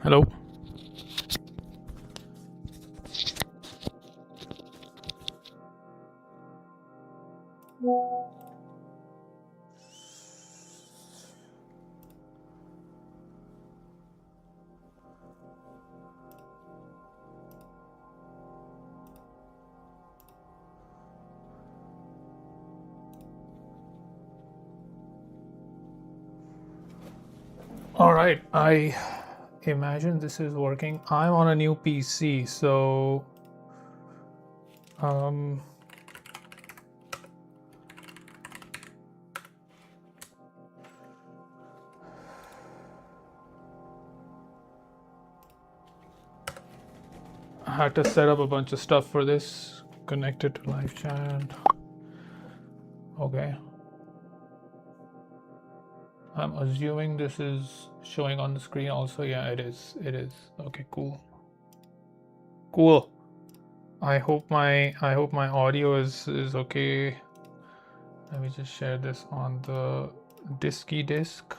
Hello. All right, I imagine this is working. I'm on a new PC, so I had to set up a bunch of stuff for this. Connected to live chat. Okay. I'm assuming this is showing on the screen also. Yeah, it is. It is. Okay, cool. Cool. I hope my audio is okay. Let me just share this on the disky disk.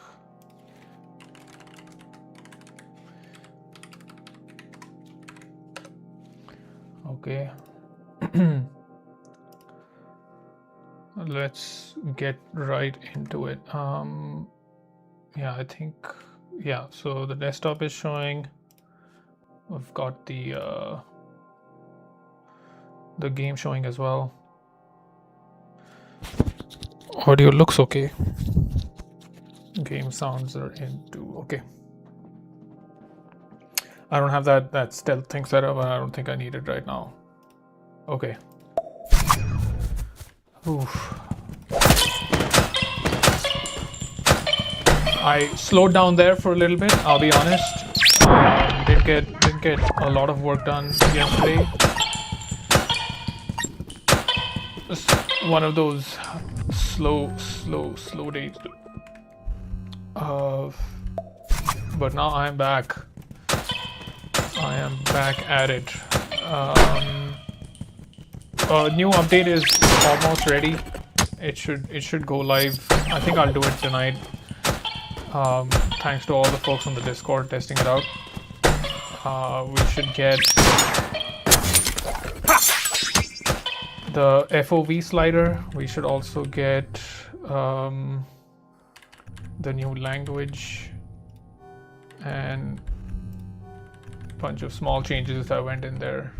Okay. Let's get right into it. Yeah, I think, yeah, so the desktop is showing. We've got the game showing as well. Audio looks okay. Game sounds are into okay. I don't have that stealth thing set up, and I don't think I need it right now. Okay. Oof. I slowed down there for a little bit. I'll be honest. Didn't get a lot of work done yesterday. Just one of those slow days. But now I'm back. I am back at it. A new update is almost ready. It should go live. I think I'll do it tonight. Thanks to all the folks on the Discord testing it out. We should get the FOV slider. We should also get the new language and a bunch of small changes that went in there.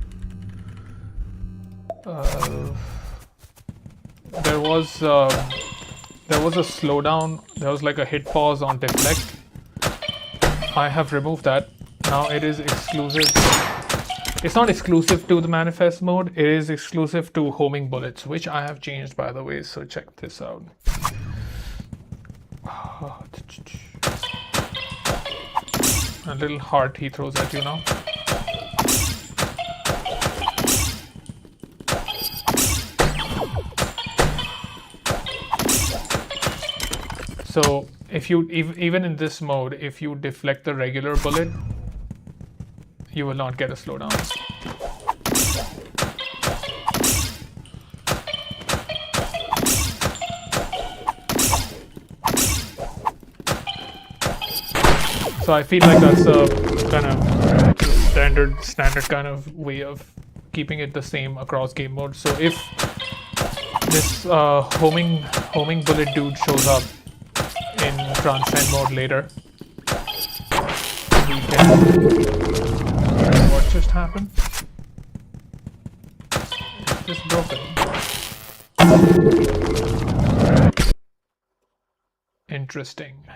There was a slowdown. There was like a hit pause on deflect. I have removed that. Now it is exclusive. It's not exclusive to the manifest mode. It is exclusive to homing bullets, which I have changed, by the way. So check this out. A little heart he throws at you now. So if you even in this mode, if you deflect the regular bullet, you will not get a slowdown. So I feel like that's a kind of standard kind of way of keeping it the same across game modes. So if this homing bullet dude shows up in transcend mode later, we can. What just happened? It's just broken. Interesting.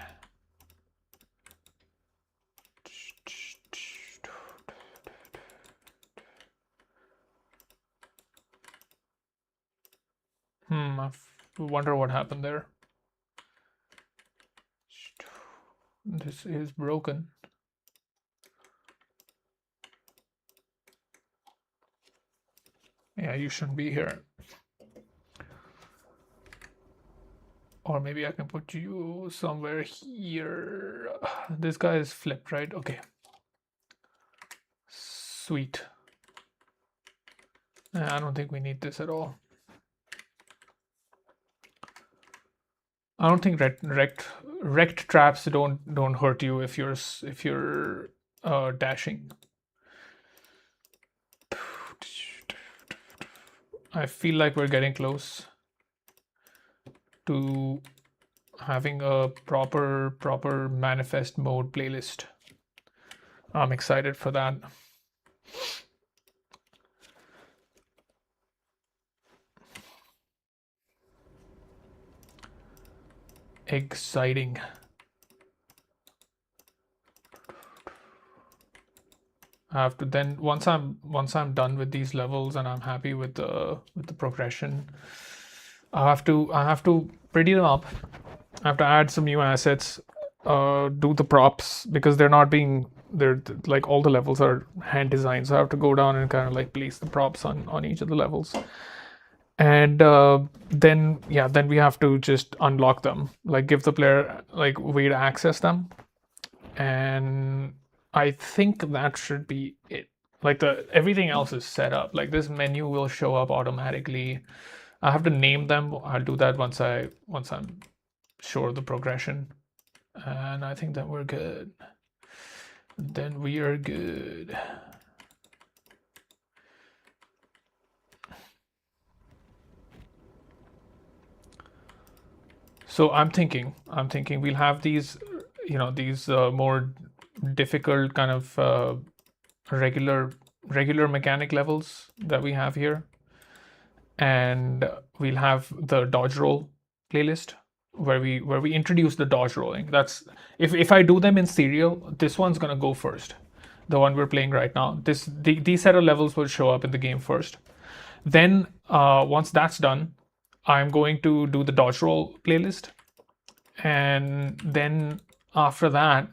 I wonder what happened there. This is broken. Yeah, you shouldn't be here. Or maybe I can put you somewhere here. This guy is flipped, right? Okay. Sweet. I don't think we need this at all. I don't think wrecked traps don't hurt you if you're dashing. I feel like we're getting close to having a proper manifest mode playlist. I'm excited for that. Exciting. I have to then once I'm done with these levels and I'm happy with the progression, I have to pretty them up. I have to add some new assets, do the props because they're like all the levels are hand designed, so I have to go down and kind of like place the props on each of the levels. And then we have to just unlock them, like give the player like way to access them. And I think that should be it. Like the everything else is set up. Like this menu will show up automatically. I have to name them. I'll do that once I'm sure of the progression. And I think that we're good. Then we are good. So I'm thinking we'll have these, these more difficult kind of regular mechanic levels that we have here, and we'll have the dodge roll playlist where we introduce the dodge rolling. That's if I do them in serial, this one's gonna go first. The one we're playing right now. These set of levels will show up in the game first. Then once that's done, I'm going to do the dodge roll playlist, and then after that,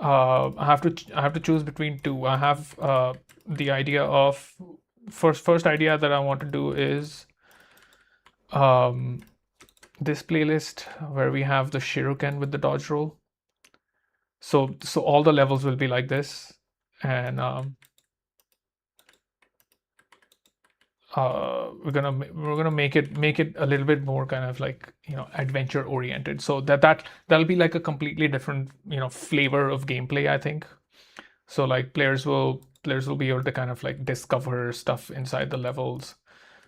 I have to choose between two. I have the idea of first idea that I want to do is this playlist where we have the shuriken with the dodge roll. So all the levels will be like this, and we're gonna make it a little bit more kind of like adventure oriented, so that'll be like a completely different flavor of gameplay, I think. So like players will be able to kind of like discover stuff inside the levels,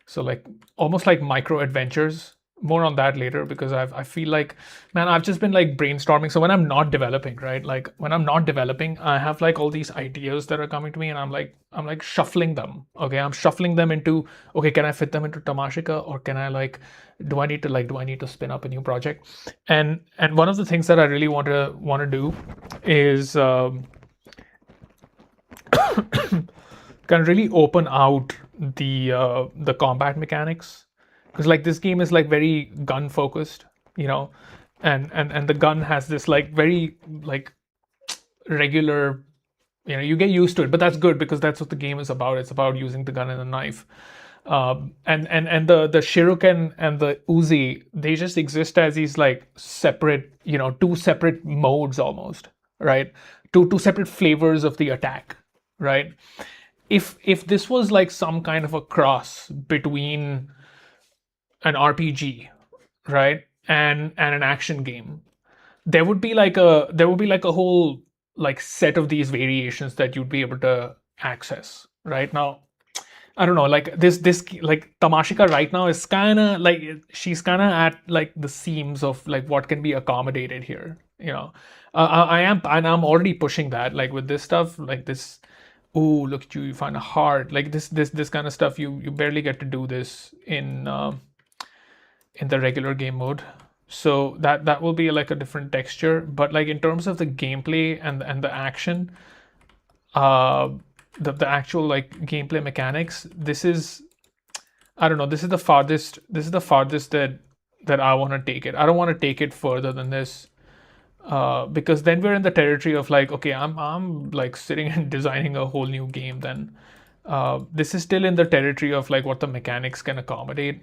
so like almost like micro adventures. More on that later, because I feel like, man, I've just been like brainstorming. So when I'm not developing, right, like when I'm not developing, I have like all these ideas that are coming to me, and I'm like shuffling them. Okay, I'm shuffling them into, okay, can I fit them into tamashika, or can I like do I need to spin up a new project? And one of the things that I really want to do is can really open out the combat mechanics, because like this game is like very gun focused, and the gun has this like very like regular, you get used to it, but that's good because that's what the game is about. It's about using the gun and the knife. And the shuriken and the Uzi, they just exist as these like separate, two separate modes almost, right? Two separate flavors of the attack, right? If this was like some kind of a cross between an RPG, right, and an action game, there would be like a whole like set of these variations that you'd be able to access. Right now, I don't know, like this like Tamashika right now is kind of like she's kind of at like the seams of like what can be accommodated here. I am, and I'm already pushing that like with this stuff like this. Oh, look at you! You find a heart like this kind of stuff. You barely get to do this in the regular game mode. So that will be like a different texture. But like in terms of the gameplay and the action, uh, the actual like gameplay mechanics, this is, I don't know. This is the farthest. This is the farthest that I want to take it. I don't want to take it further than this, because then we're in the territory of like, okay, I'm like sitting and designing a whole new game. Then this is still in the territory of like what the mechanics can accommodate.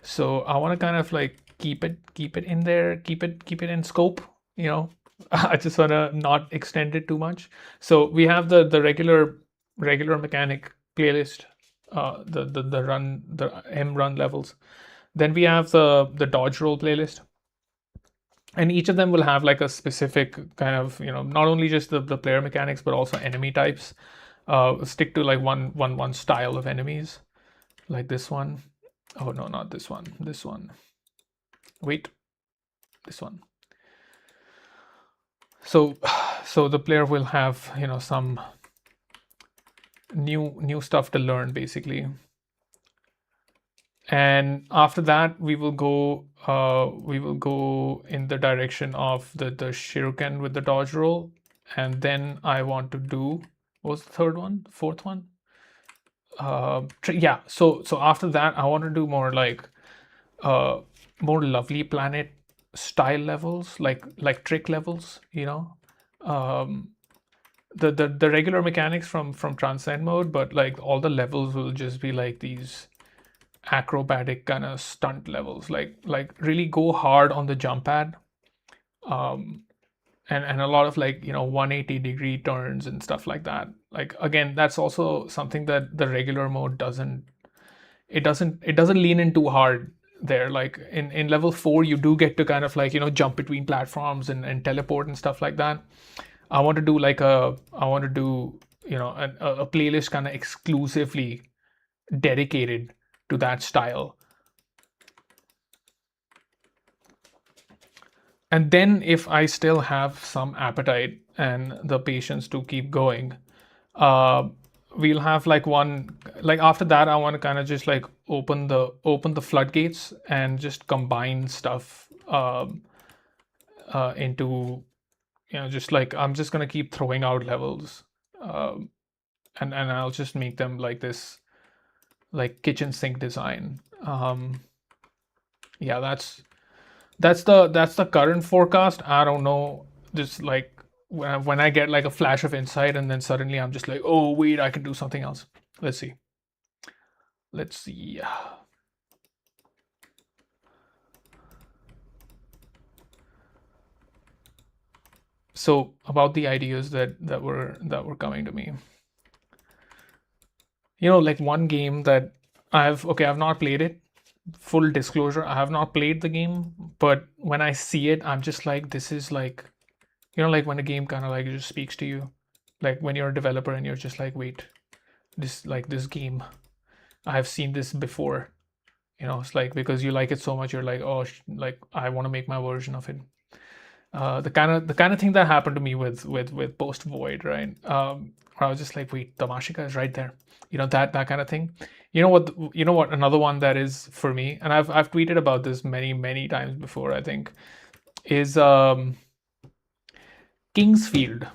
So I want to kind of like keep it in there, keep it in scope. I just want to not extend it too much. So we have the regular mechanic playlist, the M run levels. Then we have the dodge roll playlist, and each of them will have like a specific kind of, not only just the player mechanics but also enemy types. Stick to like one style of enemies, like this one. Oh no, not this one. This one. Wait, this one. So so the player will have, some new stuff to learn basically. And after that we will go in the direction of the shuriken with the dodge roll. And then I want to do, what was the third one, fourth one? Yeah, so after that I want to do more like more Lovely Planet style levels, like trick levels, the regular mechanics from Transcend mode, but like all the levels will just be like these acrobatic kind of stunt levels, like really go hard on the jump pad, and a lot of like 180-degree turns and stuff like that. Like again, that's also something that the regular mode doesn't. It doesn't lean in too hard there. Like in level 4 you do get to kind of like jump between platforms and teleport and stuff like that. I want to do a playlist kind of exclusively dedicated to that style. And then if I still have some appetite and the patience to keep going, uh, we'll have like one, like after that I want to kind of just like open the floodgates and just combine stuff into, just like I'm just gonna keep throwing out levels, and I'll just make them like this, like kitchen sink design. Yeah, that's the current forecast. I don't know, just like when I get like a flash of insight and then suddenly I'm just like, oh wait, I can do something else. Let's see. Let's see. So about the ideas that were coming to me. Like one game that I've not played it. Full disclosure, I have not played the game, but when I see it, I'm just like, this is like, like when a game kind of like just speaks to you, like when you're a developer and you're just like, wait, this game, I've seen this before. It's like because you like it so much, you're like, oh, like I want to make my version of it. The kind of thing that happened to me with Post Void, right? Where I was just like, wait, tamashika is right there. That kind of thing. You know what? Another one that is for me, and I've tweeted about this many times before, I think, is Kingsfield.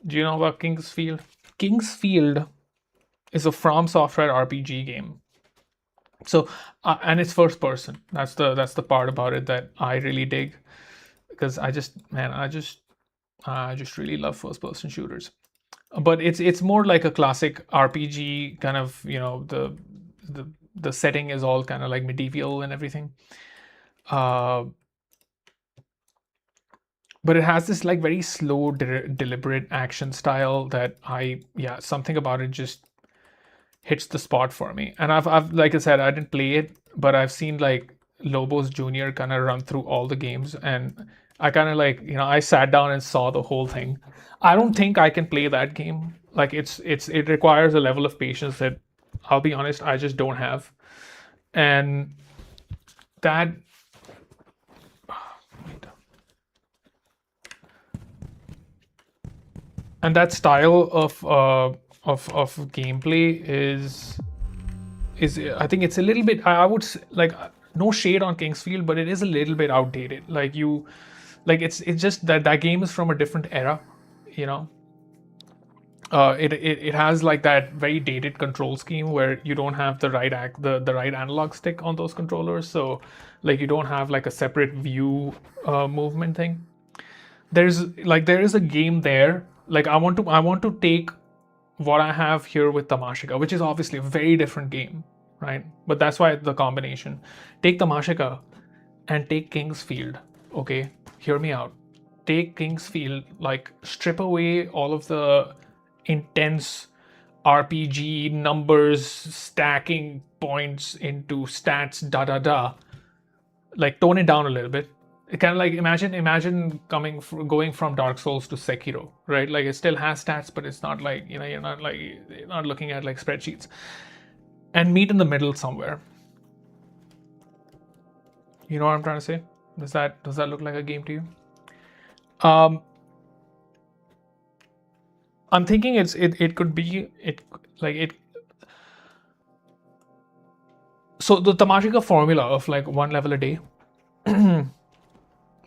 Do you know about Kingsfield? Kingsfield is a From Software RPG game. So, and it's first person. That's the part about it that I really dig, because I just really love first person shooters. But it's more like a classic RPG kind of, the setting is all kind of like medieval and everything. Uh, but it has this like very slow, deliberate action style that yeah, something about it just hits the spot for me. And I've like I said, I didn't play it, but I've seen like Lobos Jr. kind of run through all the games, and I kind of like, I sat down and saw the whole thing. I don't think I can play that game. Like it requires a level of patience that, I'll be honest, I just don't have. And that and that style of gameplay is I think it's a little bit, I would like, no shade on Kingsfield, but it is a little bit outdated. It's just that game is from a different era, you know. It has like that very dated control scheme where you don't have the right analog stick on those controllers, so like you don't have like a separate view movement thing. There is a game there. Like I want to take what I have here with Tamashika, which is obviously a very different game, right? But that's why the combination. Take Tamashika and take Kingsfield. Okay, hear me out. Take Kingsfield, like strip away all of the intense RPG numbers, stacking points into stats, da da da. Like tone it down a little bit, kind of like imagine going from Dark Souls to Sekiro, right? Like it still has stats, but it's not like, you're not looking at like spreadsheets. And meet in the middle somewhere. You know what I'm trying to say? Does that look like a game to you? I'm thinking it could be it. So the tamashika formula of like one level a day,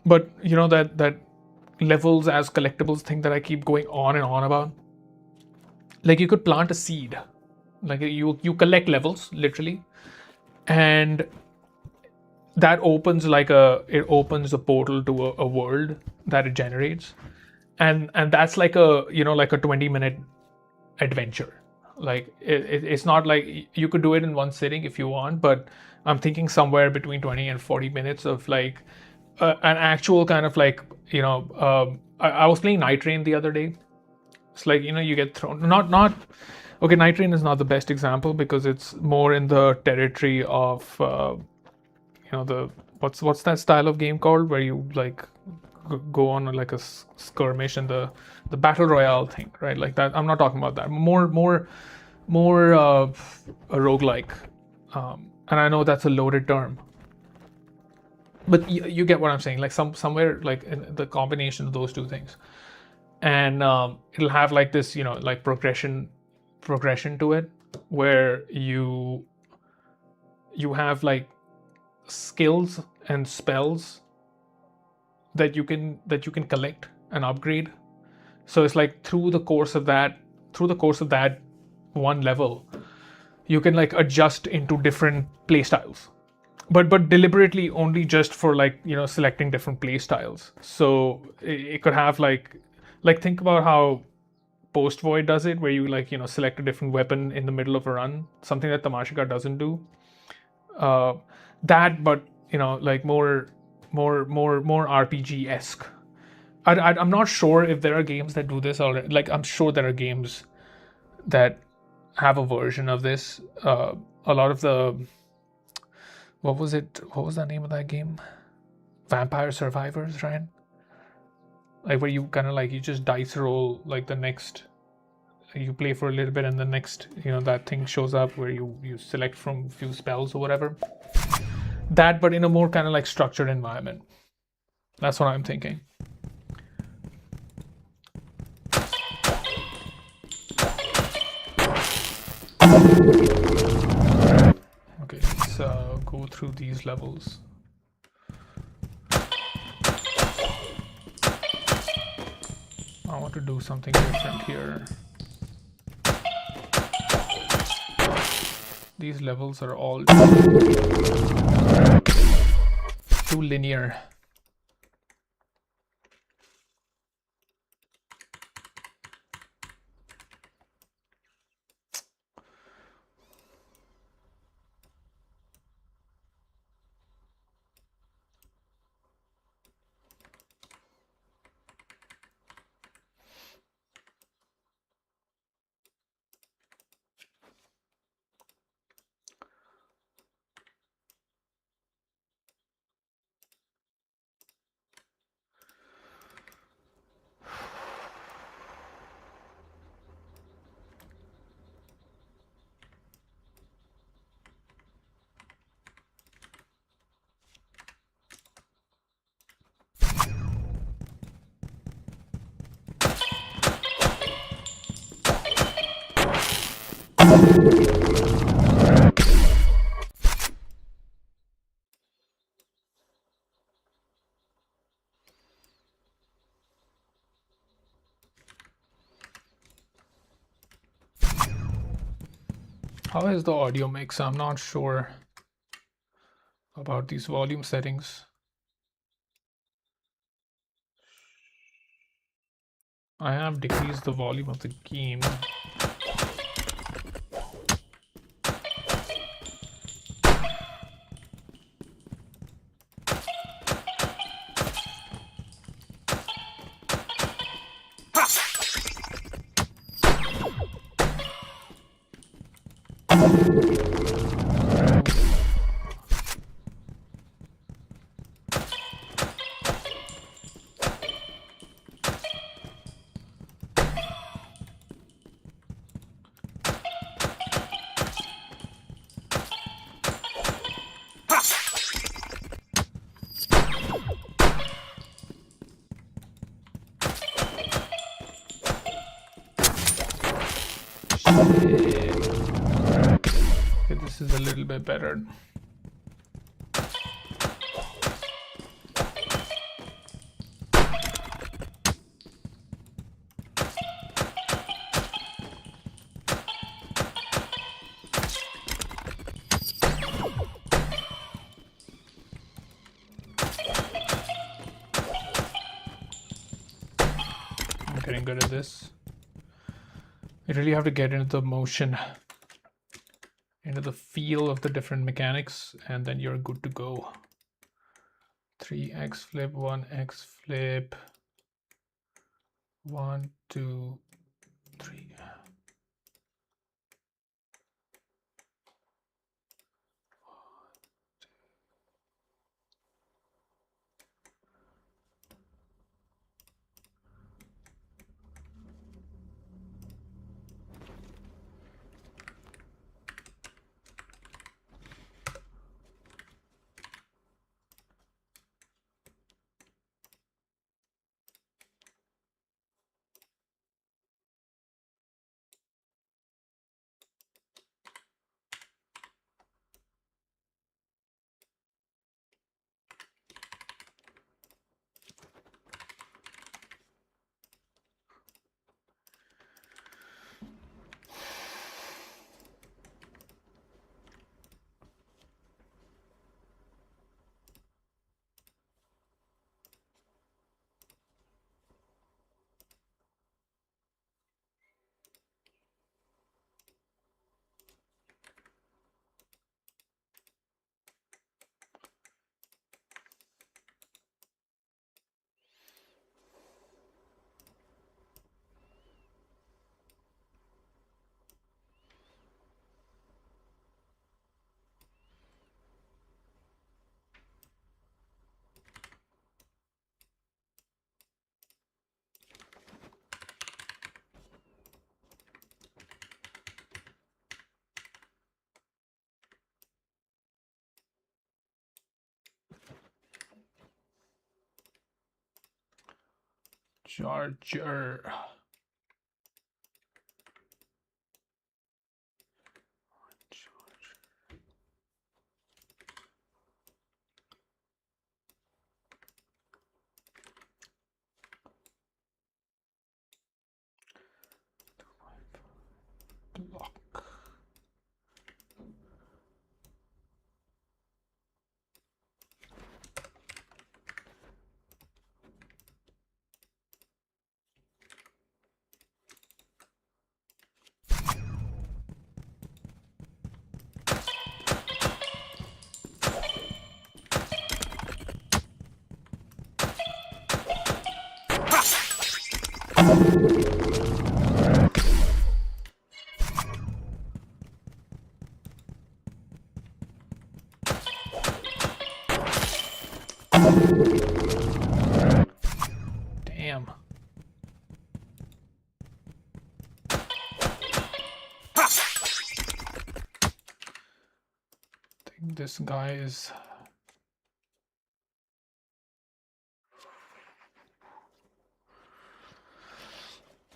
but you know that levels as collectibles thing that I keep going on and on about. Like you could plant a seed, like you collect levels literally, and that opens it opens a portal to a world that it generates, and that's like a like a 20-minute adventure. Like it's not like you could do it in one sitting if you want, but I'm thinking somewhere between 20 and 40 minutes of like an actual kind of like I was playing Night Train the other day. It's like you get thrown not okay. Night Train is not the best example because it's more in the territory of the what's that style of game called where you like go on like a skirmish and the battle royale thing, right? Like that. I'm not talking about that. More a roguelike, and I know that's a loaded term, but you get what I'm saying. Like somewhere like in the combination of those two things, and it'll have like this like progression to it where you have like skills and spells that you can collect and upgrade. So it's like through the course of that one level, you can like adjust into different play styles, but deliberately only just for like selecting different play styles. So it could have like think about how Post Void does it, where you like select a different weapon in the middle of a run, something that Tamashika doesn't do. That, but like more RPG-esque. I'm not sure if there are games that do this already. Like I'm sure there are games that have a version of this. A lot of the what was the name of that game? Vampire Survivors, right? Like where you kind of like you just dice roll like the next. You play for a little bit and the next that thing shows up where you select from a few spells or whatever. That, but in a more kind of like structured environment. That's what I'm thinking. Okay, let's go through these levels. I want to do something different here. These levels are all too linear. How is the audio mix? I'm not sure about these volume settings. I have decreased the volume of the game. Okay, this is a little bit better. I'm getting good at this. You really have to get into the motion, into the feel of the different mechanics, and then you're good to go. 3x flip, 1x flip, 1, 2, 3. Charger. Block. Damn. I think this guy is...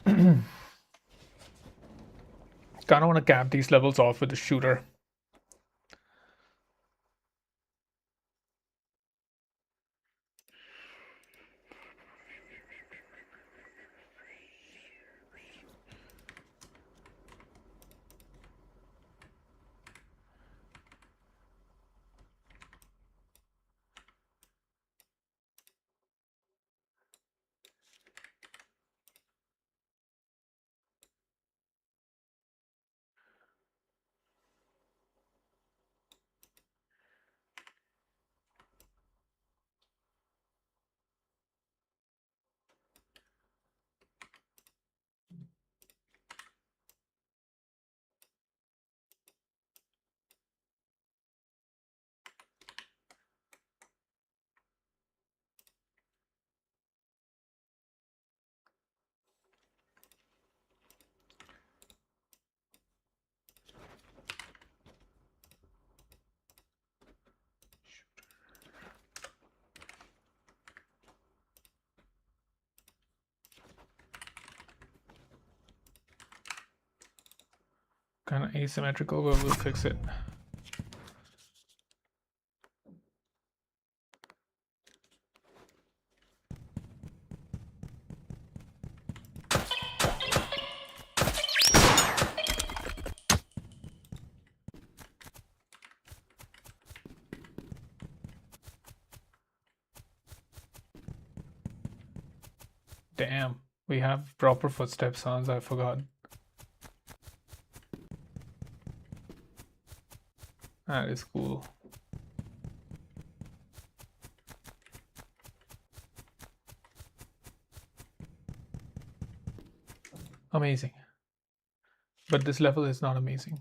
kind of want to cap these levels off with the shooter. Kind of asymmetrical, but we'll fix it. Damn, we have proper footstep sounds, I forgot. That is cool. Amazing. But this level is not amazing.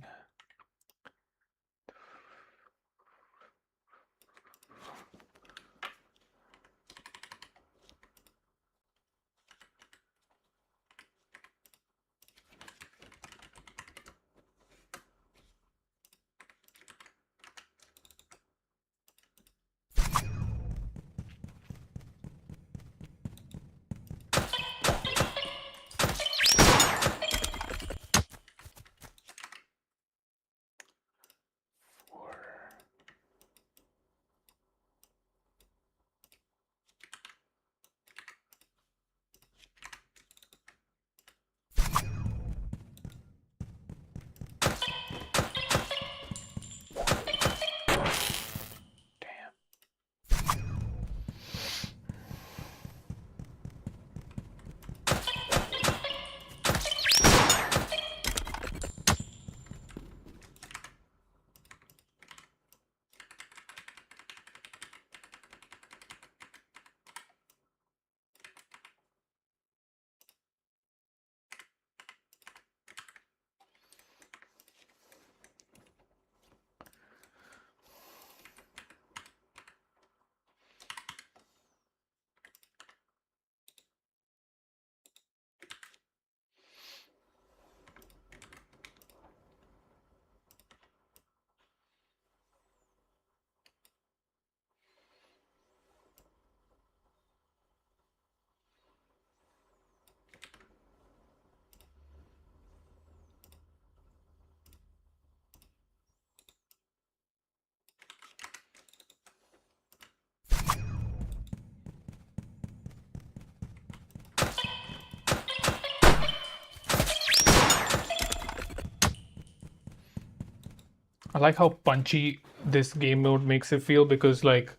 I like how punchy this game mode makes it feel, because like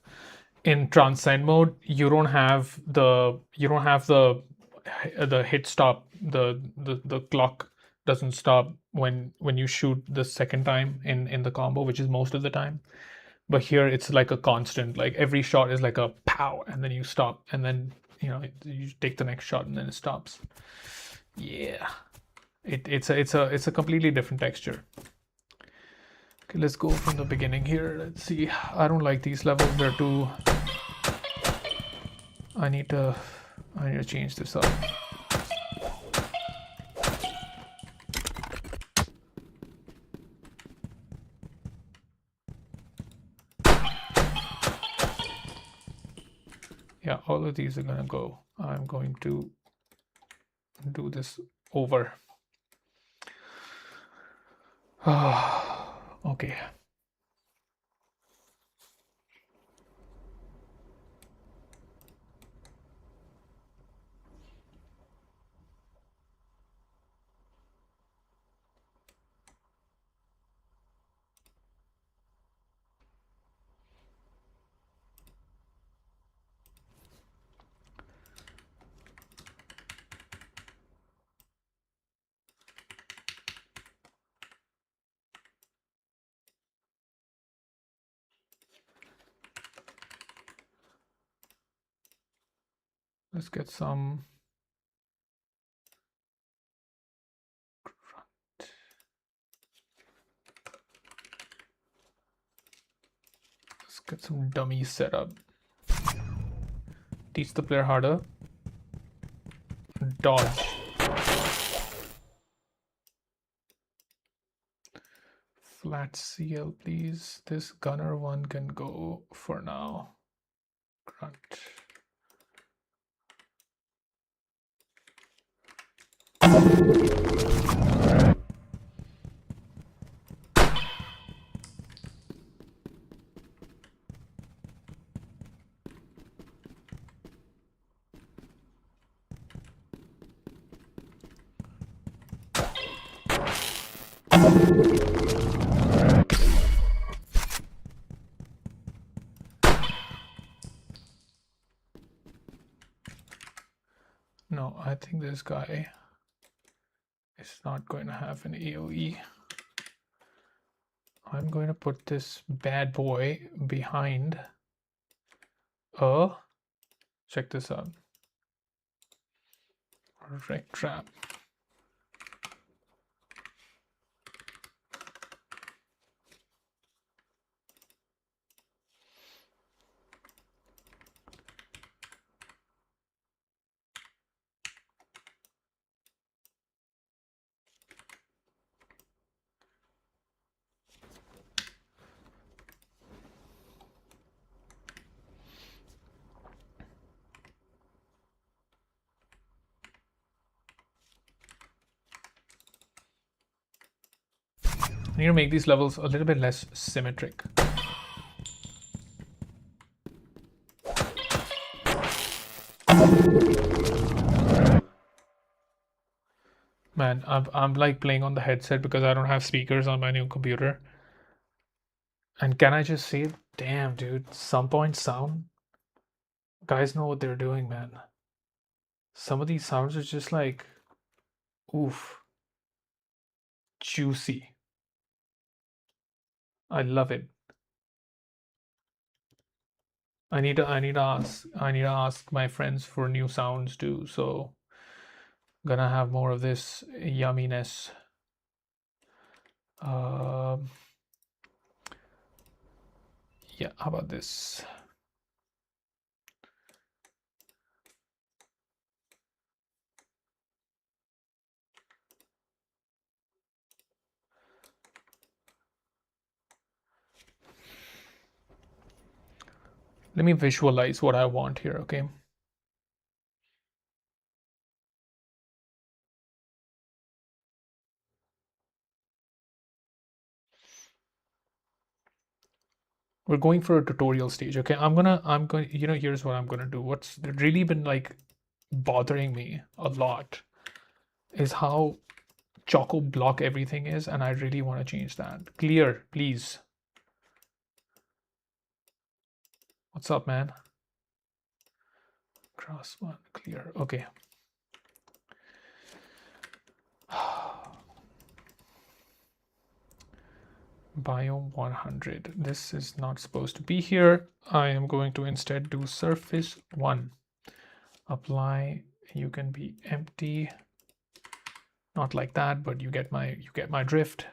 in transcend mode you don't have the hit stop, the clock doesn't stop when you shoot the second time in the combo, which is most of the time. But here it's like a constant, like every shot is like a pow and then you stop, and then you take the next shot and then it stops. Yeah, it's a completely different texture. Okay, let's go from the beginning here. Let's see. I don't like these levels. They're too. I need to change this up. Yeah, all of these are gonna go. I'm going to do this over. Okay. Let's get some. Let's get some dummies set up. Teach the player how to dodge. Flat CL, please. This gunner one can go for now. Grunt. No, I think this guy is not going to have an AoE. I'm going to put this bad boy behind check this out. Wreck trap. I need to make these levels a little bit less symmetric. Man, I'm like playing on the headset because I don't have speakers on my new computer. And can I just say, damn, dude, some point sound. Guys know what they're doing, man. Some of these sounds are just like, oof, juicy. I love it. I need to ask my friends for new sounds too. So gonna have more of this yumminess. Yeah, how about this? Let me visualize what I want here, okay? We're going for a tutorial stage, okay? I'm going, you know, here's what I'm gonna do. What's really been like bothering me a lot is how choco block everything is, and I really want to change that. Clear, please. What's up, man? Cross one, clear. Okay. Biome 100. This is not supposed to be here. I am going to instead do surface 1. Apply. You can be empty. Not like that, but you get my drift.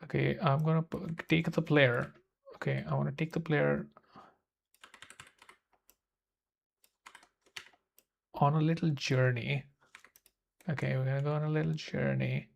Okay, I'm gonna take the player. Okay, I want to take the player on a little journey. Okay, we're gonna go on a little journey.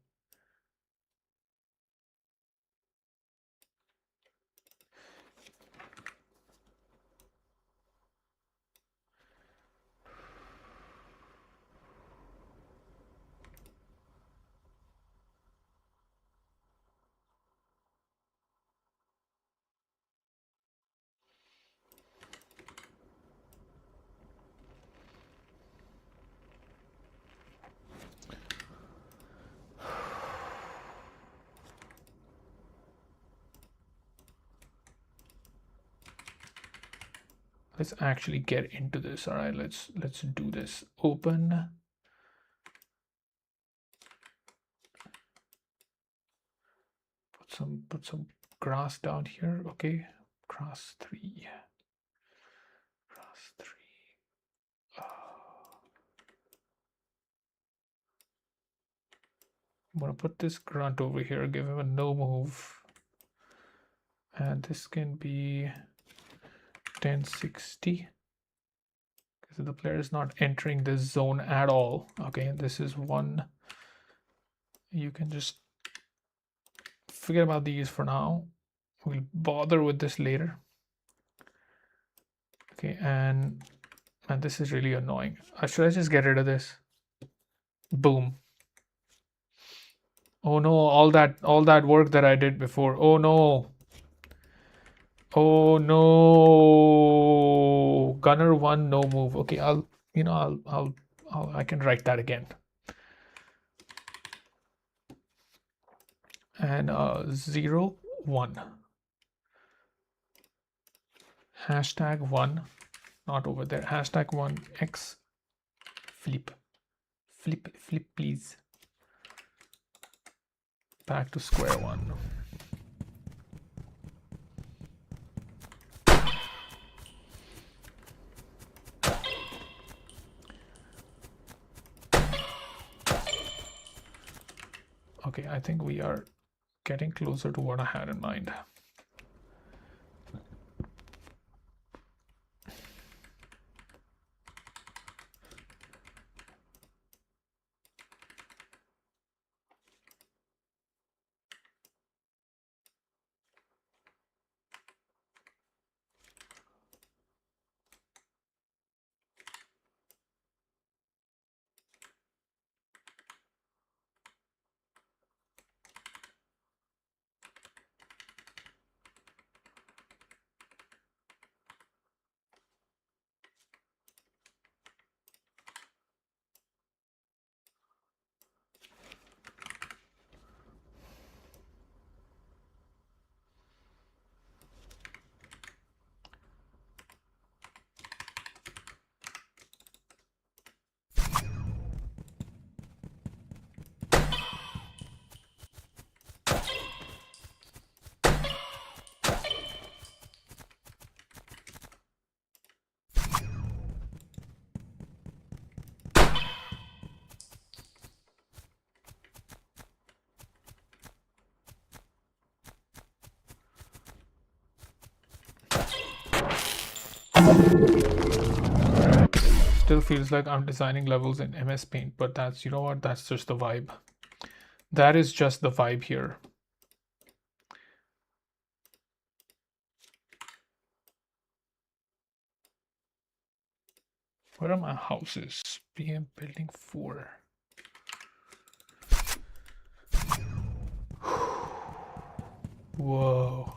Let's actually get into this. All right, let's do this. Open. Put some grass down here. Okay, grass 3. Grass 3. I'm gonna put this grunt over here. Give him a no move, and this can be 1060. So the player is not entering this zone at all. Okay, this is one. You can just forget about these for now. We'll bother with this later. Okay, and this is really annoying. Should I just get rid of this? Boom. Oh no, all that work that I did before. Oh no. Oh no. Gunner 1 no move. Okay, I can write that again. and 0 1 hashtag 1, not over there, hashtag 1 x flip please, back to square one. Okay, I think we are getting closer to what I had in mind. Still feels like I'm designing levels in MS Paint, but that's, you know what, that's just the vibe. That is just the vibe here. Where are my houses? PM building 4. Whoa.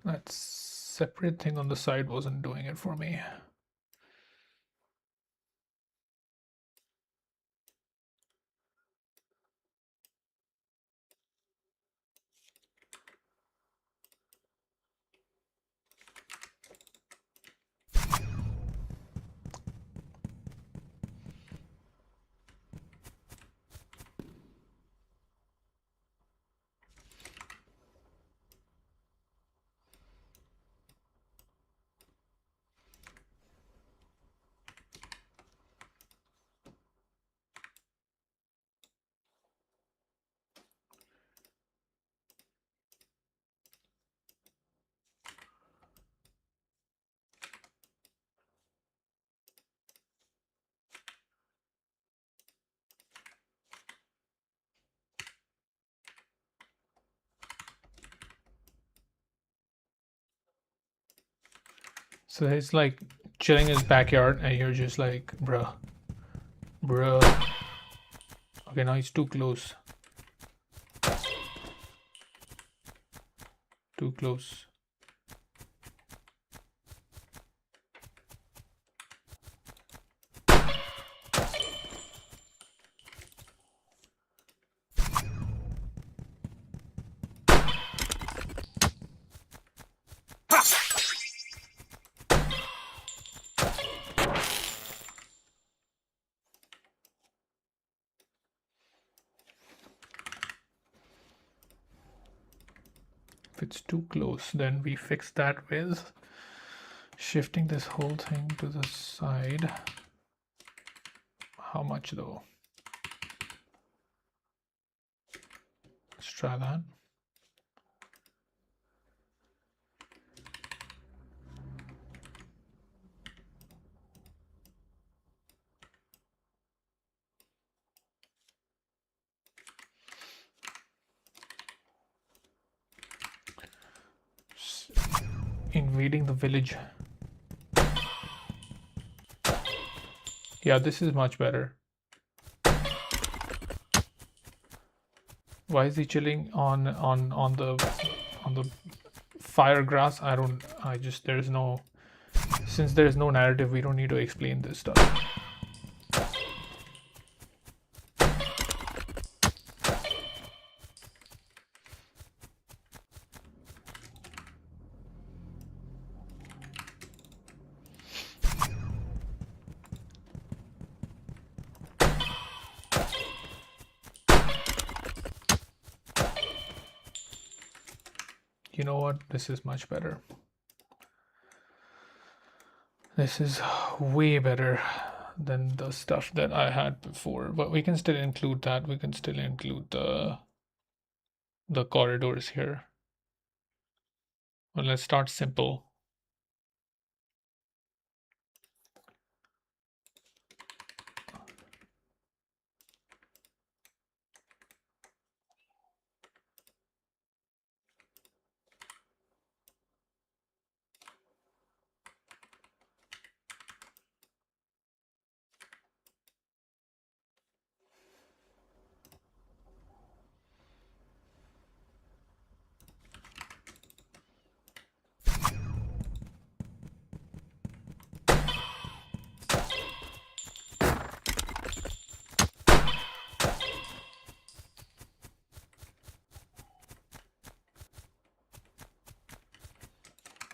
That separate thing on the side wasn't doing it for me. So he's like chilling in his backyard and you're just like, bruh. Okay, now he's too close. Too close. If it's too close, then we fix that with shifting this whole thing to the side. How much though? Let's try that. Invading the village. Yeah, this is much better. Why is he chilling on the fire grass? There's no, since there's no narrative, we don't need to explain this stuff. You know what? This is much better. This is way better than the stuff that I had before, but we can still include that. We can still include the corridors here. Well, let's start simple.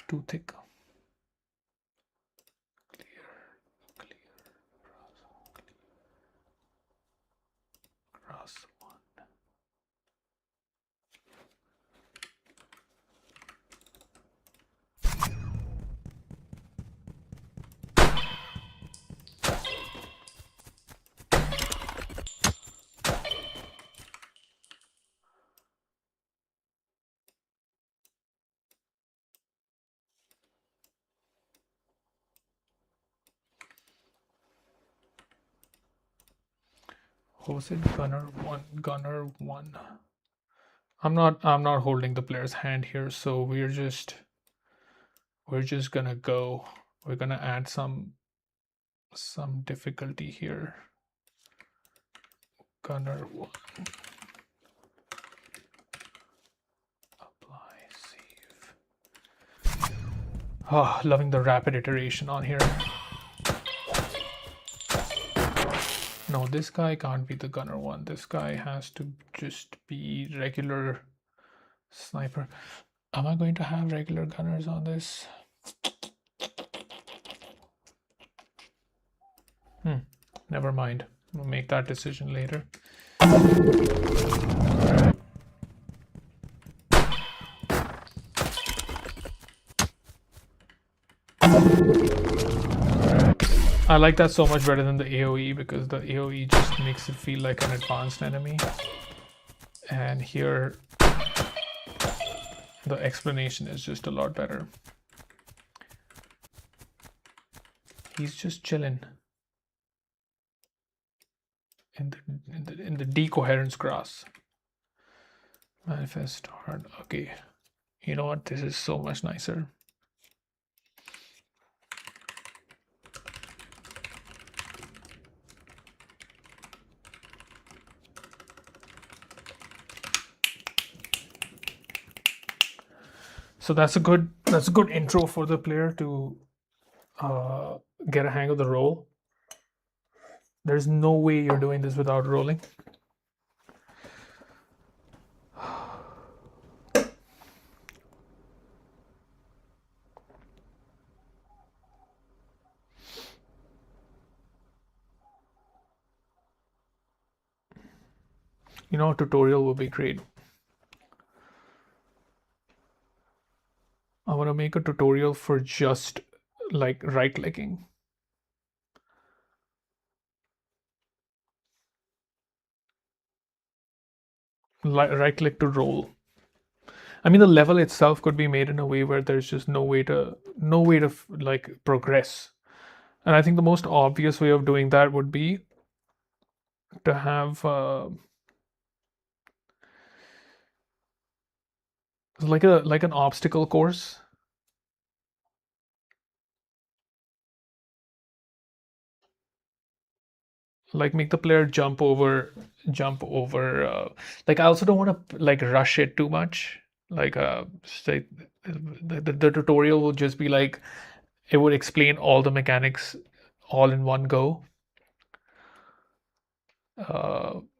Too thick. Grass one. What was it? Gunner one. I'm not holding the player's hand here, so we're just gonna go. We're gonna add some difficulty here. Gunner one. Apply save. Oh, loving the rapid iteration on here. No, this guy can't be the gunner one. This guy has to just be regular sniper. Am I going to have regular gunners on this? Never mind. We'll make that decision later. I like that so much better than the AoE, because the AoE just makes it feel like an advanced enemy. And here, the explanation is just a lot better. He's just chilling in the decoherence grass. Manifest hard. Okay, you know what? This is so much nicer. So that's a good intro for the player to get a hang of the roll. There's no way you're doing this without rolling. You know, a tutorial would be great. I want to make a tutorial for just like right clicking. Right click to roll. I mean, the level itself could be made in a way where there's just no way to like progress. And I think the most obvious way of doing that would be to have like an obstacle course. Like make the player jump over like I also don't want to like rush it too much. Like say the tutorial will just be like it would explain all the mechanics all in one go.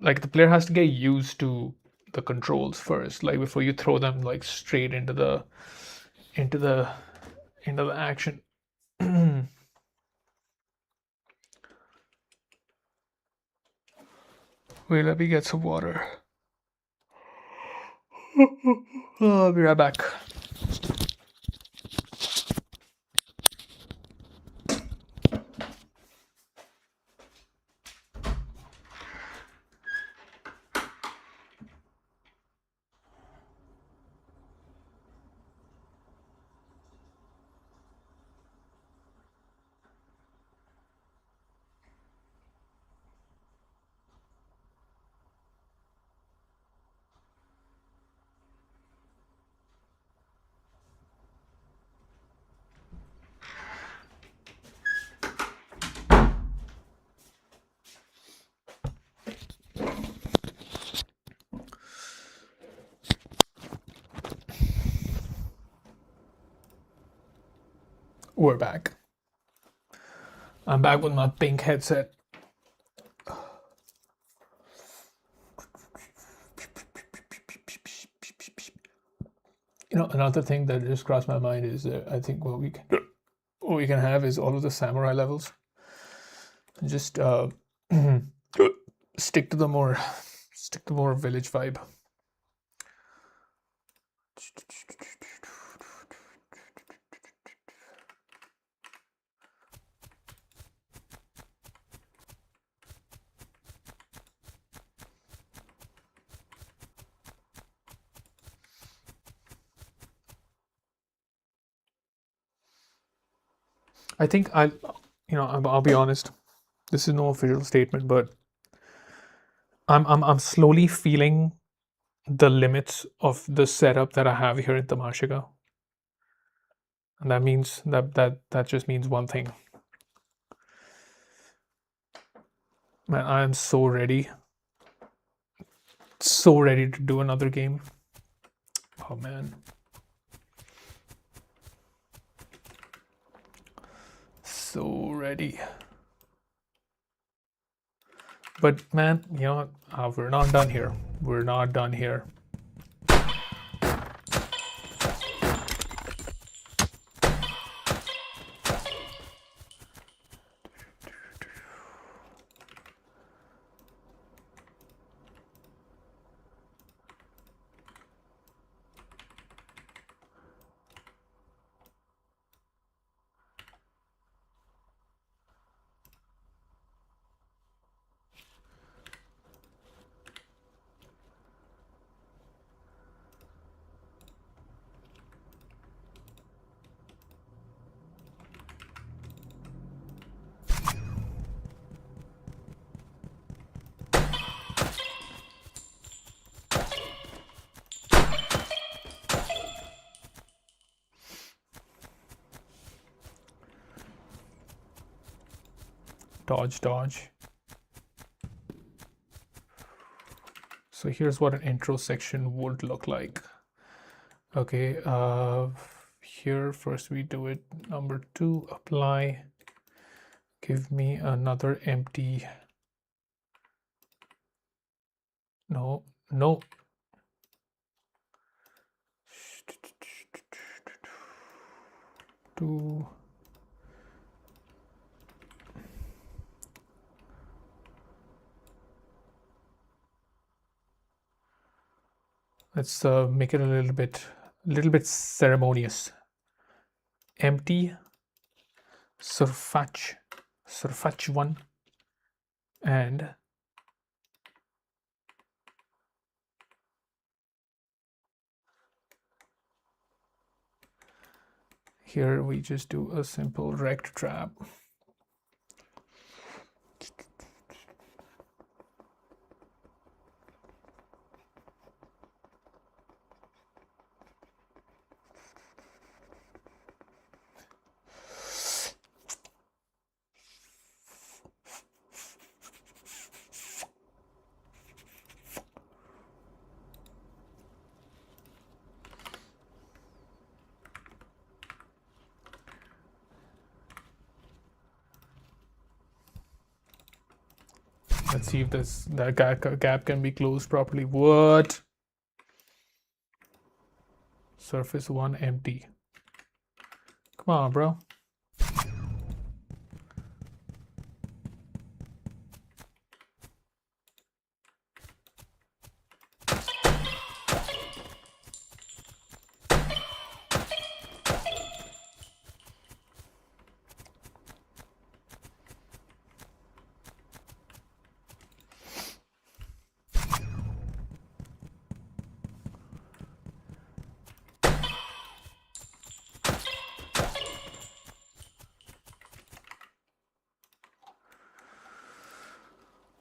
Like the player has to get used to the controls first, like before you throw them like straight into the into the action. Wait, let me get some water. I'll be right back. We're back. I'm back with my pink headset. You know, another thing that just crossed my mind is I think what we can have is all of the samurai levels. Just stick to the more village vibe. I think I'll be honest. This is no official statement, but I'm slowly feeling the limits of the setup that I have here in Tamashika. And that means that just means one thing. Man, I am so ready. So ready to do another game. Oh man. So ready. But man, you know, we're not done here. We're not done here. Dodge, dodge. So here's what an intro section would look like. Okay, here first we do it. Number 2, apply. Give me another empty. No, no. Two. Let's make it a little bit ceremonious. Empty. Surfetch 1, and here we just do a simple rect trap. Let's see if that gap can be closed properly. What? Surface 1 empty. Come on, bro.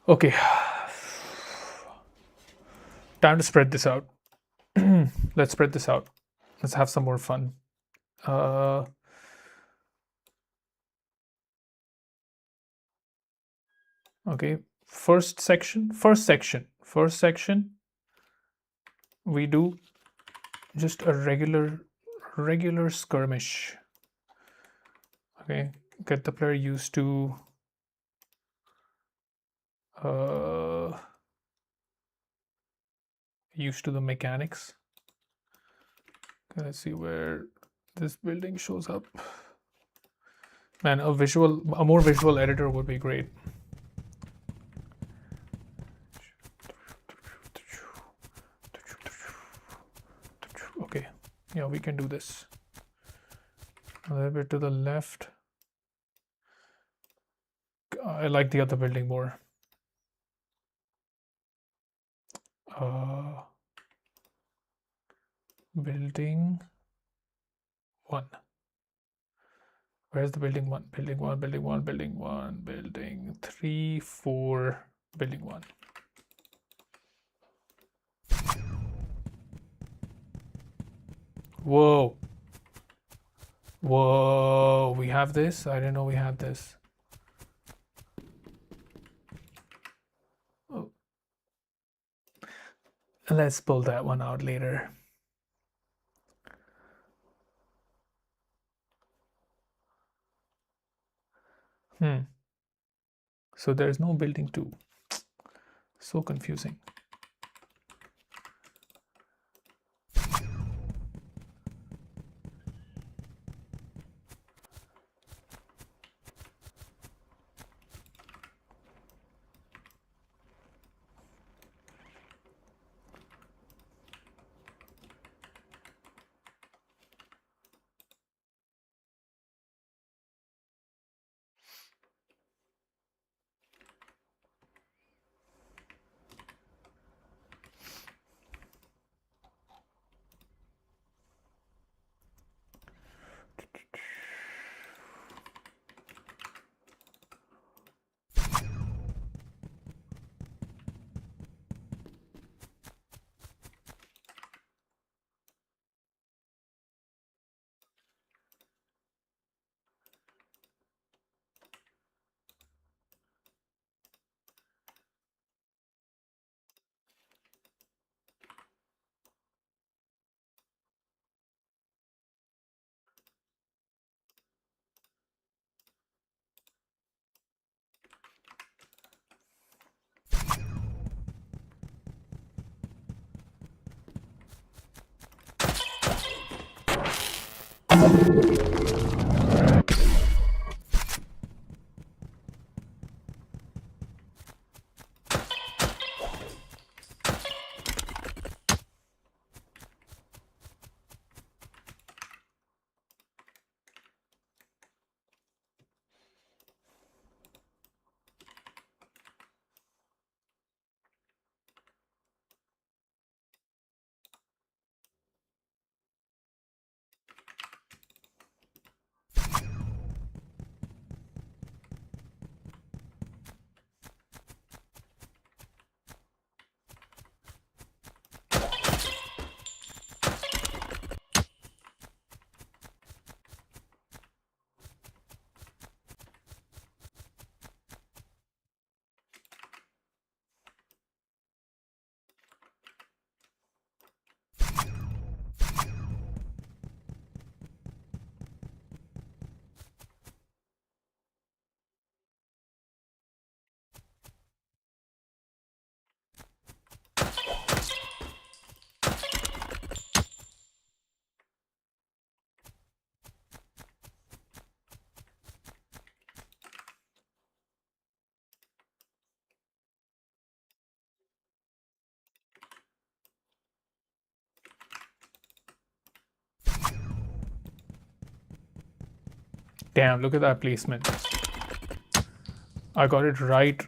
Okay. Time to spread this out. Let's spread this out. Let's have some more fun. Okay, first section, we do just a regular skirmish. Okay, get the player used to the mechanics. Okay, let's see where this building shows up. Man, a more visual editor would be great. Okay, yeah, we can do this. A little bit to the left. I like the other building more. Building 1. Where's the building 1? Building 1, building 1, building 1, building 3, 4, building 1. Whoa. Whoa, we have this? I didn't know we had this. Oh. Let's pull that one out later. So there's no building 2. So confusing. Damn, look at that placement. I got it right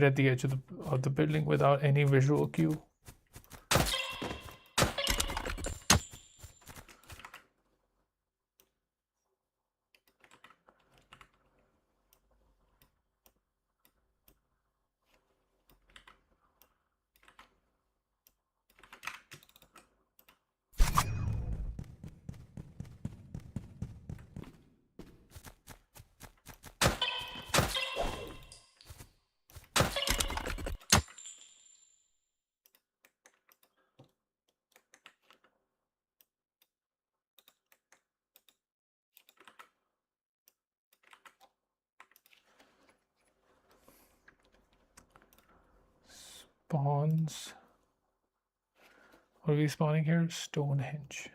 at the edge of the building without any visual cue. Spawns. What are we spawning here? Stonehenge.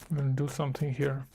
I'm gonna do something here.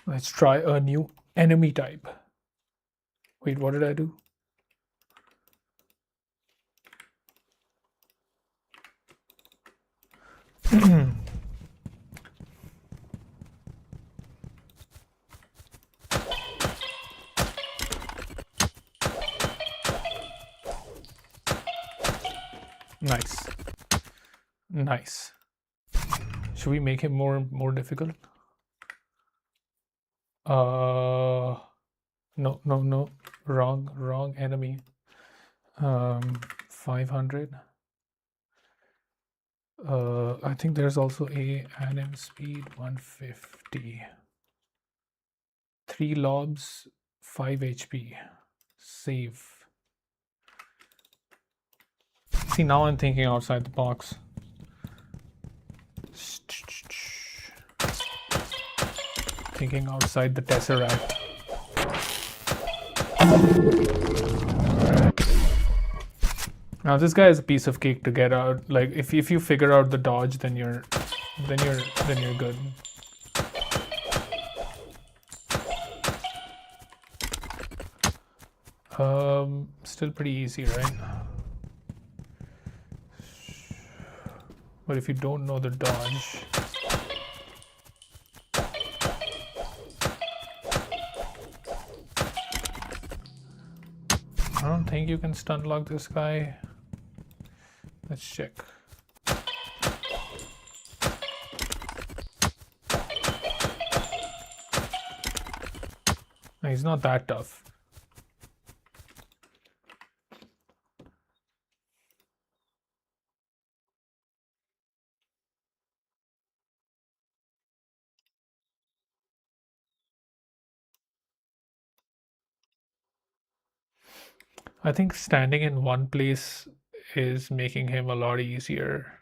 Let's try a new enemy type. Wait, what did I do? Nice. Nice. Should we make him more difficult? No. Wrong enemy. 500. I think there's also a anim speed 150. 3 lobs, 5 HP. Save. See, now I'm thinking outside the box. Thinking outside the tesseract. Now this guy is a piece of cake to get out. Like if you figure out the dodge, then you're good. Still pretty easy, right? But if you don't know the dodge, I don't think you can stun lock this guy. Let's check. No, he's not that tough. I think standing in one place is making him a lot easier.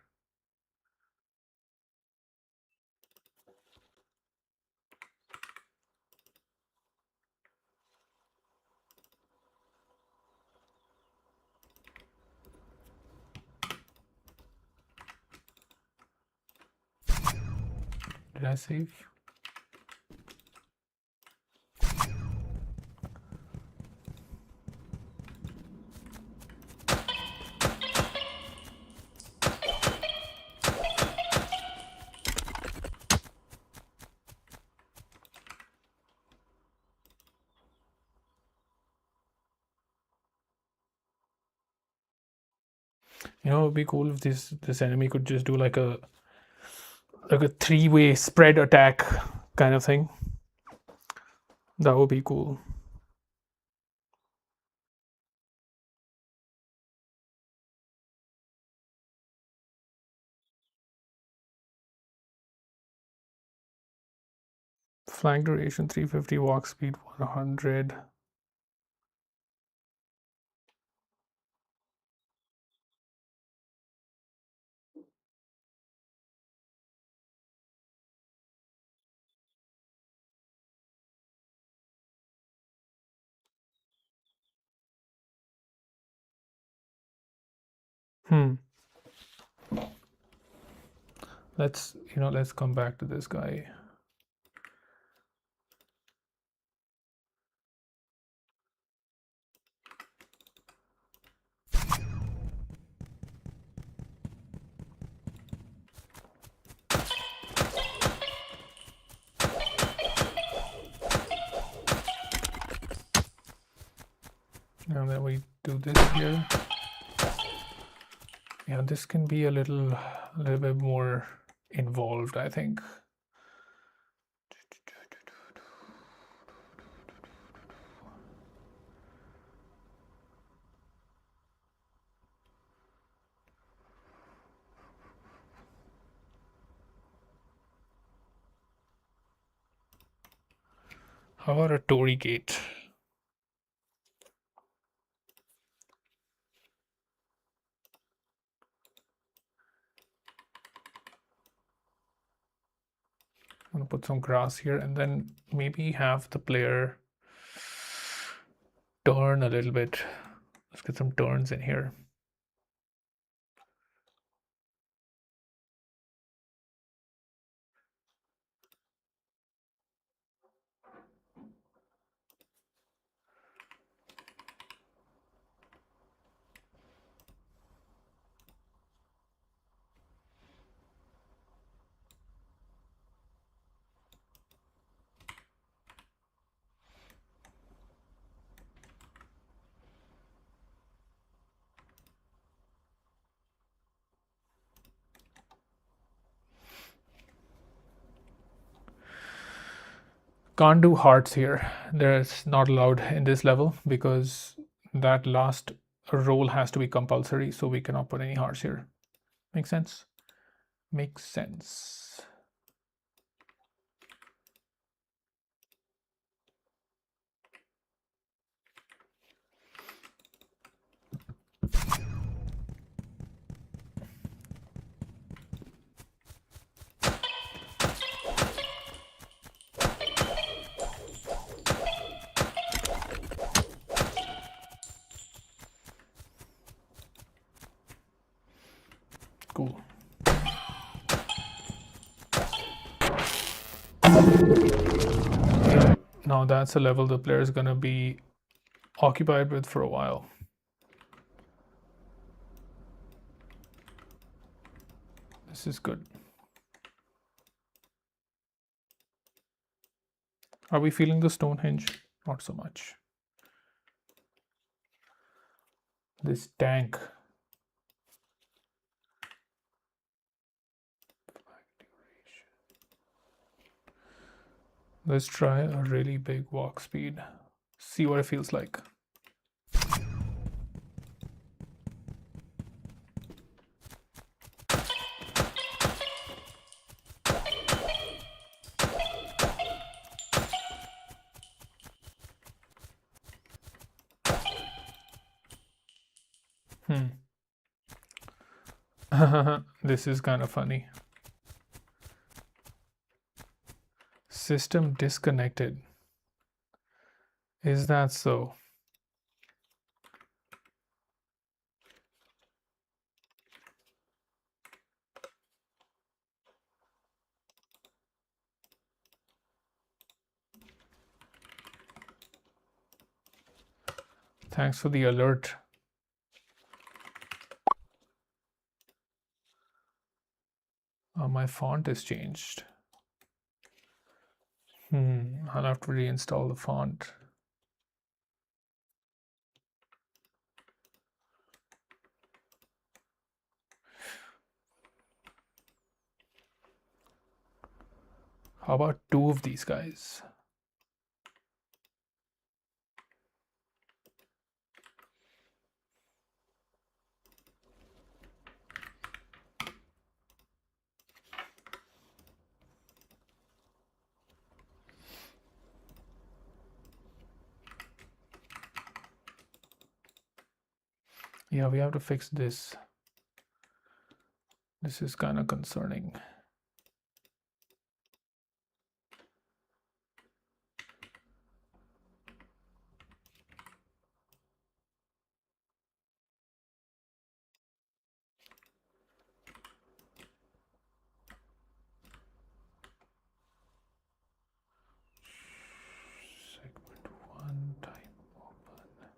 Did I save? You know, it would be cool if this enemy could just do like a 3-way spread attack kind of thing. That would be cool. Flank duration 350, walk speed 100. Let's come back to this guy. And then we do this here. Yeah, this can be a little bit more involved, I think. How about a Tory gate? I'm gonna put some grass here and then maybe have the player turn a little bit. Let's get some turns in here. Can't do hearts here. There's not allowed in this level because that last roll has to be compulsory, so we cannot put any hearts here. Make sense? Makes sense. Cool. Now that's a level the player is going to be occupied with for a while. This is good. Are we feeling the Stonehenge? Not so much. This tank. Let's try a really big walk speed. See what it feels like. This is kind of funny. System disconnected. Is that so? Thanks for the alert. My font is changed. I'll have to reinstall the font. How about 2 of these guys? Yeah, we have to fix this. This is kind of concerning. Segment 1 type open.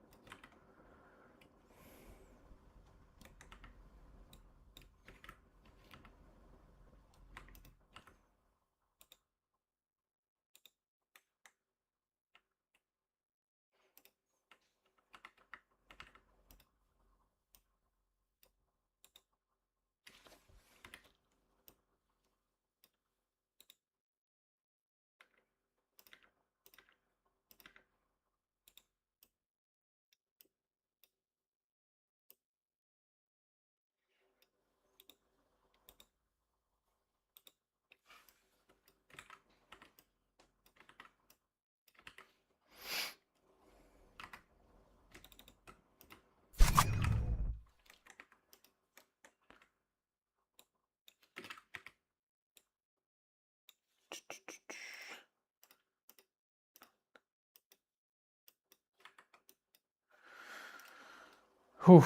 Whew.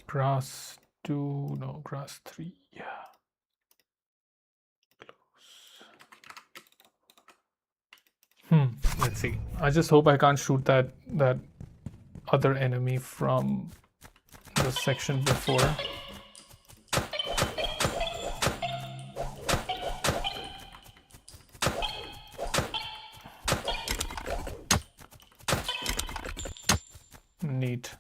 Grass 2, no, grass 3. Close. Let's see. I just hope I can't shoot that other enemy from the section before. Neat.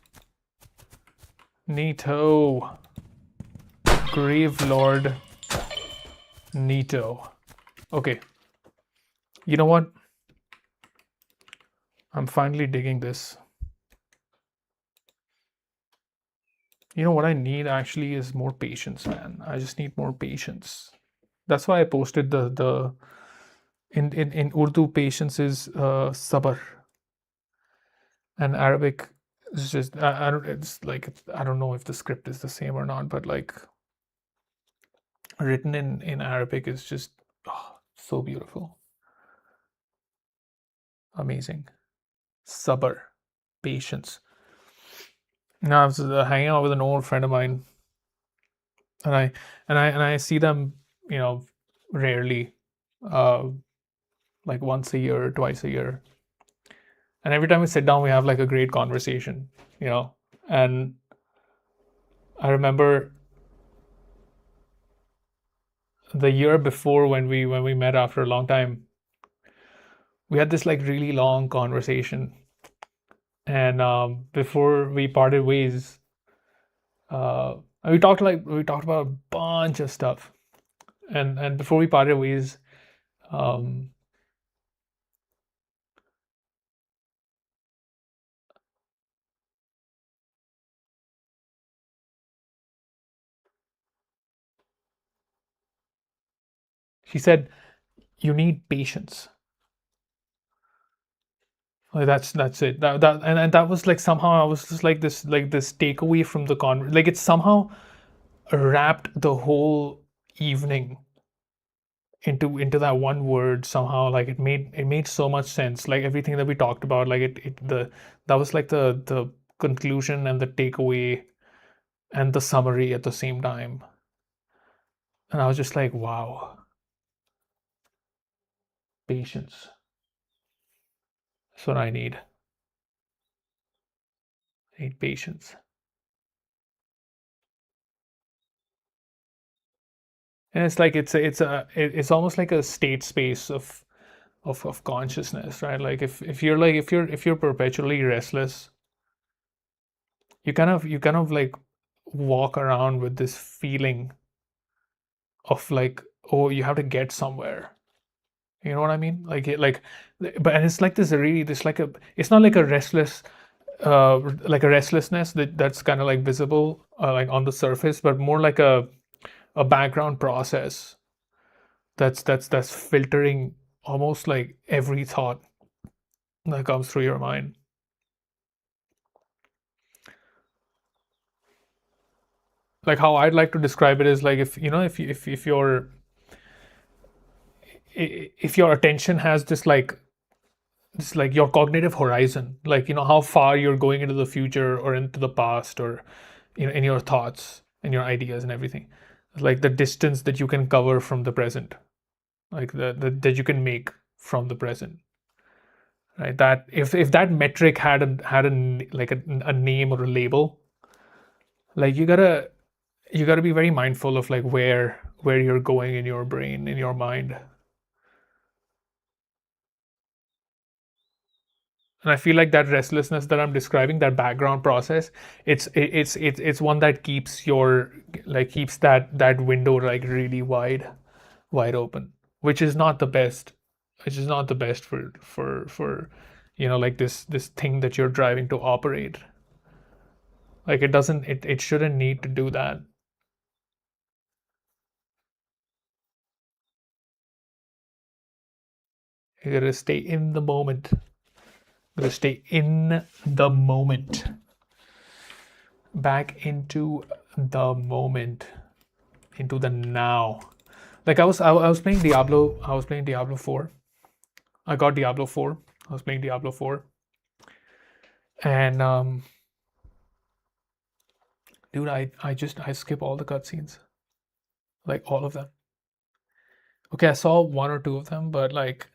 Neato. Grave Lord. Neato. Okay. You know what? I'm finally digging this. You know what I need actually is more patience, man. I just need more patience. That's why I posted the in Urdu patience is sabr, and Arabic is just I don't it's like I don't know if the script is the same or not, but like written in Arabic is just so beautiful, amazing. Sabr, patience. Now I was hanging out with an old friend of mine, and I see them, you know, rarely, uh, like once a year, twice a year, and every time we sit down, we have like a great conversation, you know. And I remember the year before when we met after a long time, we had this like really long conversation, and before we parted ways, uh, we talked about a bunch of stuff, and before we parted ways, um, she said, "You need patience." Like that's it. And that was like somehow I was just like this takeaway from the like it somehow wrapped the whole evening into that one word somehow. Like it made so much sense, like everything that we talked about, like it the that was like the conclusion and the takeaway and the summary at the same time. And I was just like, wow, patience. That's what I need. I need patience. And it's like it's almost like a state space of consciousness, right? Like if you're perpetually restless, you kind of like walk around with this feeling of like, oh, you have to get somewhere. You know what I mean? But and it's like this like a it's not like a restlessness that's kind of like visible, like on the surface, but more like a background process that's filtering almost like every thought that comes through your mind. Like how I'd like to describe it is like, if you know if your attention has this like your cognitive horizon, like how far you're going into the future or into the past, or in your thoughts and your ideas and everything, like the distance that you can cover from the present, like that you can make from the present, right? That if that metric had like a name or a label, like you gotta be very mindful of like where you're going in your brain, in your mind. And I feel like that restlessness that I'm describing, that background process, it's one that keeps that window like really wide open, which is not the best, for like this thing that you're driving to operate. Like it shouldn't need to do that. You gotta stay in the moment. Gotta stay in the moment. Back into the moment, into the now. Like I was playing Diablo. I was playing Diablo 4. I got Diablo 4. I was playing Diablo 4, and dude, I skip all the cutscenes, like all of them. Okay, I saw one or two of them, but like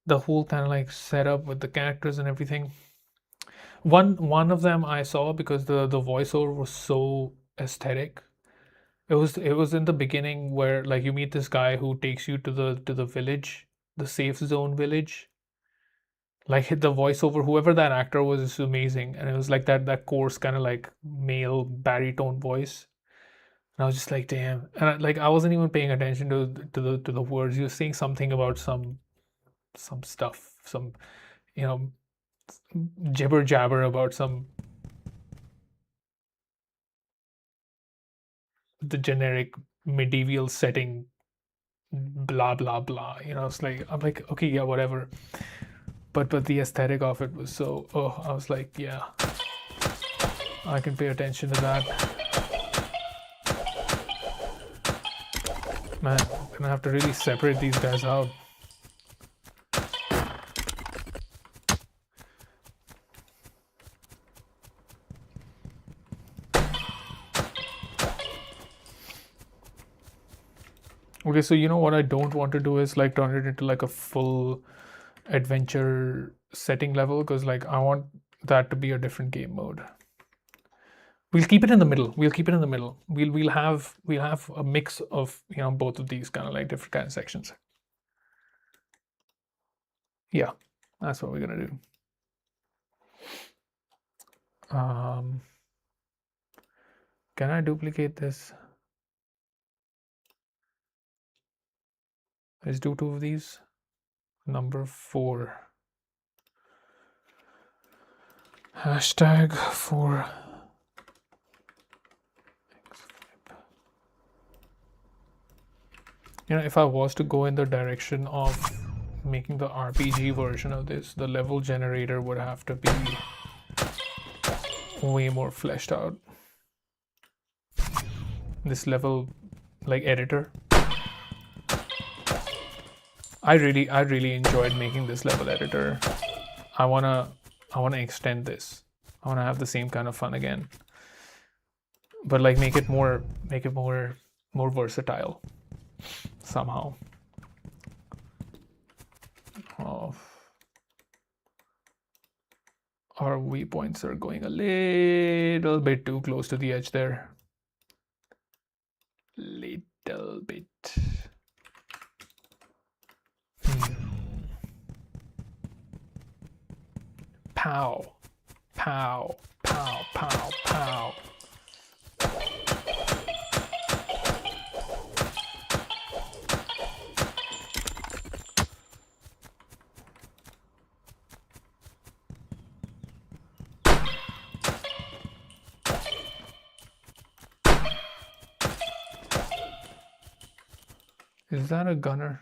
the whole kind of like setup with the characters and everything. One of them I saw because the voiceover was so aesthetic. It was in the beginning where like you meet this guy who takes you to the village, the safe zone village. Like the voiceover, whoever that actor was, is amazing, and it was like that coarse kind of like male baritone voice. And I was just like, damn. And I wasn't even paying attention to the words. He was saying something about some stuff, some, you know, jibber jabber about the generic medieval setting, blah blah blah. It's like, I'm like, okay, yeah, whatever. But the aesthetic of it was so, I was like, yeah, I can pay attention to that. Man, I'm gonna have to really separate these guys out. Okay, so you know what I don't want to do is like turn it into like a full adventure setting level, because like I want that to be a different game mode. We'll keep it in the middle. We'll keep it in the middle. We'll have a mix of both of these kind of like different kind of sections. Yeah, that's what we're gonna do. Can I duplicate this? Let's do 2 of these. Number 4. Hashtag 4. If I was to go in the direction of making the RPG version of this, the level generator would have to be way more fleshed out. This level like editor, I really enjoyed making this level editor. I wanna extend this. I wanna have the same kind of fun again, but like make it more versatile somehow. Our waypoints are going a little bit too close to the edge there. Little bit. Pow, pow, pow, pow, pow. Is that a gunner?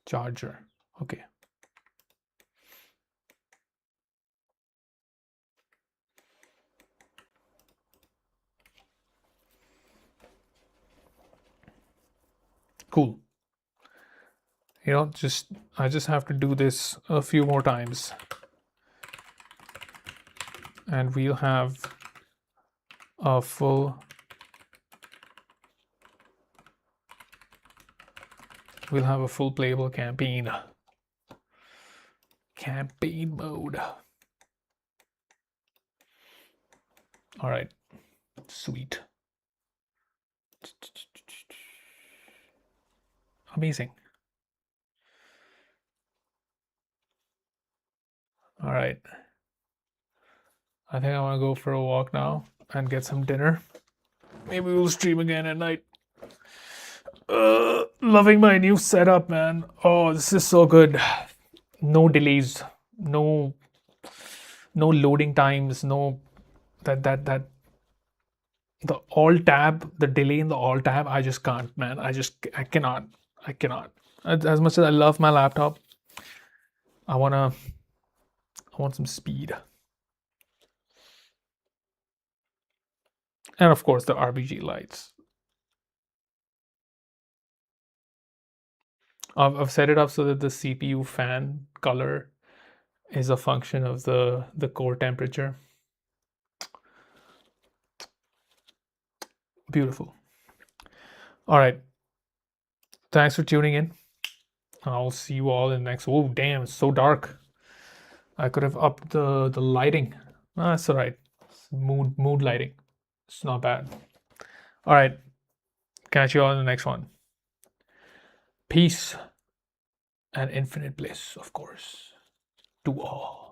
Charger. Okay. Cool. I just have to do this a few more times, and we'll have a full playable campaign mode. All right, sweet, amazing. All right, I think I want to go for a walk now and get some dinner. Maybe we'll stream again at night. Loving my new setup, man. Oh, this is so good. No delays, no loading times, no that the alt tab, the delay in the alt tab, I just can't, man. I cannot. As much as I love my laptop, I want some speed. And of course the RGB lights. I've set it up so that the CPU fan color is a function of the core temperature. Beautiful. All right. Thanks for tuning in. I'll see you all in the next. Oh, damn, it's so dark. I could have upped the lighting. That's all right. Mood lighting. It's not bad. All right. Catch you all in the next one. Peace and infinite bliss, of course, to all.